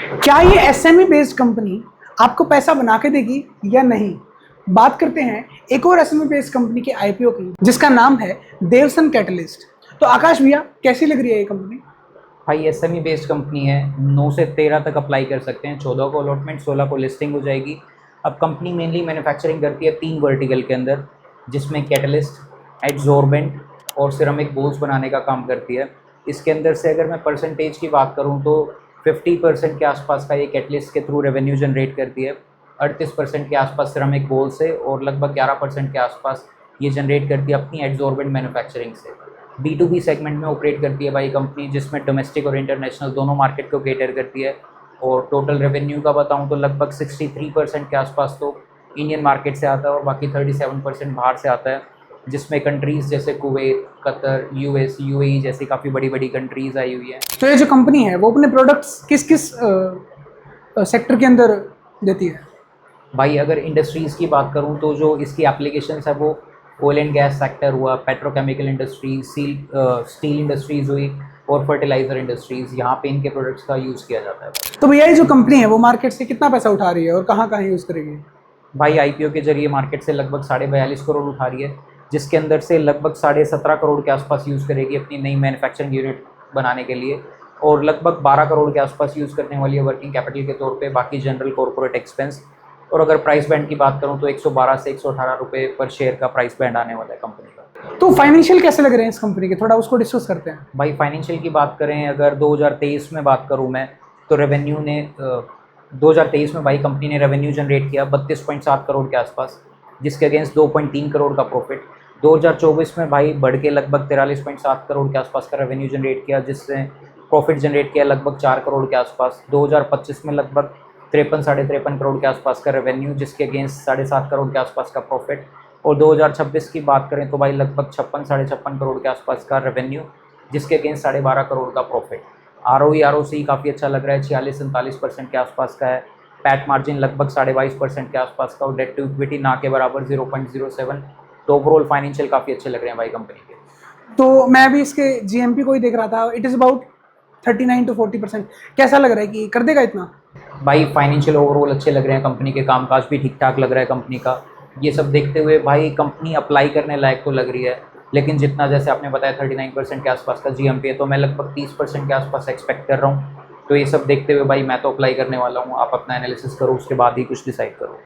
क्या ये SME based company आपको पैसा बना के देगी या नहीं? बात करते हैं एक और एसएमई बेस्ड कंपनी के आईपीओ की, जिसका नाम है देवसन कैटलिस्ट। तो आकाश भैया, कैसी लग रही है ये कंपनी? भाई एसएमई बेस्ड कंपनी है। 9 से 13 तक अप्लाई कर सकते हैं। 14 को अलॉटमेंट, 16 को लिस्टिंग हो जाएगी। अब कंपनी मेनली मैन्युफैक्चरिंग करती है 3 वर्टिकल के अंदर, जिसमें कैटलिस्ट, एडजॉर्बेंट और सिरेमिक बोल्स बनाने का काम करती है। इसके अंदर से अगर मैं परसेंटेज की बात करूँ तो 50% के आसपास का ये कैटलिस्ट के थ्रू रेवेन्यू जनरेट करती है, 38% के आसपास सिरेमिक बोल से, और लगभग 11% के आसपास ये जनरेट करती है अपनी एडजॉर्बेंट मैन्युफैक्चरिंग से। B2B सेगमेंट में ऑपरेट करती है भाई कंपनी, जिसमें डोमेस्टिक और इंटरनेशनल दोनों मार्केट को केटर करती है। और टोटल रेवेन्यू का बताऊं तो लगभग 63% के आसपास तो इंडियन मार्केट से आता है और बाकी 37% बाहर से आता है, जिसमें कंट्रीज़ जैसे कुवैत, कतर, यूएस, यूएई जैसी काफ़ी बड़ी बड़ी कंट्रीज़ आई हुई हैं। तो ये जो कंपनी है वो अपने प्रोडक्ट्स किस किस सेक्टर के अंदर देती है? भाई अगर इंडस्ट्रीज़ की बात करूं तो जो इसकी एप्लीकेशंस है वो ऑयल एंड गैस सेक्टर हुआ, पेट्रोकेमिकल इंडस्ट्री, स्टील इंडस्ट्रीज़ हुई और फर्टिलाइज़र इंडस्ट्रीज़, यहाँ पे इनके प्रोडक्ट्स का यूज़ किया जाता है। तो भैया, ये जो कंपनी है वो मार्केट से कितना पैसा उठा रही है और कहाँ कहाँ यूज़ करेगी? भाई आईपीओ के जरिए मार्केट से लगभग 42.5 करोड़ उठा रही है, जिसके अंदर से लगभग 17.5 करोड़ के आसपास यूज़ करेगी अपनी नई मैन्युफैक्चरिंग यूनिट बनाने के लिए, और लगभग 12 करोड़ के आसपास यूज़ करने वाली है वर्किंग कैपिटल के तौर पे, बाकी जनरल कॉर्पोरेट एक्सपेंस। और अगर प्राइस बैंड की बात करूँ तो 112 से 118 रुपये पर शेयर का प्राइस बैंड आने वाला है कंपनी का। तो फाइनेंशियल कैसे लग रहे हैं इस कंपनी के, थोड़ा उसको डिस्कस करते हैं। भाई फाइनेंशियल की बात करें, अगर 2023 में बात करूँ मैं, तो रेवेन्यू ने 2023 में भाई कंपनी ने रेवेन्यू जनरेट किया 32.7 करोड़ के आसपास, जिसके अगेंस्ट 2.3 करोड़ का प्रॉफिट। 2024 में भाई बढ़ के लगभग 43.7 करोड़ के आसपास का रेवेन्यू जनरेट किया, जिससे प्रॉफिट जनरेट किया लगभग 4 करोड़ के आसपास। 2025 में लगभग 53 साढ़े 53 करोड़ के आसपास का रेवेन्यू, जिसके अगेंस्ट 7.5 करोड़ के आसपास का प्रॉफिट। और 2026 की बात करें तो भाई लगभग 56 साढ़े 56 करोड़ के आसपास का रेवेन्यू, जिसके अगेंस्ट 12.5 करोड़ का प्रॉफिट। ROE काफ़ी अच्छा लग रहा है, 46-47% के आसपास का है। पैट मार्जिन लगभग 22.5% के आसपास का, और डेट टू इक्विटी ना के बराबर 0.07। तो ओवरऑल फाइनेंशियल काफ़ी अच्छे लग रहे हैं भाई कंपनी के। तो मैं अभी इसके जीएमपी को ही देख रहा था, इट इज़ अबाउट 39 to 40%। कैसा लग रहा है कि कर देगा इतना? भाई फाइनेंशियल ओवरऑल अच्छे लग रहे हैं कंपनी के, कामकाज भी ठीक ठाक लग रहा है कंपनी का। ये सब देखते हुए भाई कंपनी अप्लाई करने लायक तो लग रही है, लेकिन जितना जैसे आपने बताया 39% के आसपास का जीएमपी है, तो मैं लगभग 30% के आसपास एक्सपेक्ट कर रहा हूँ। तो ये सब देखते हुए भाई मैं तो अप्लाई करने वाला हूँ। आप अपना एनालिसिस करो, उसके बाद ही कुछ डिसाइड करो।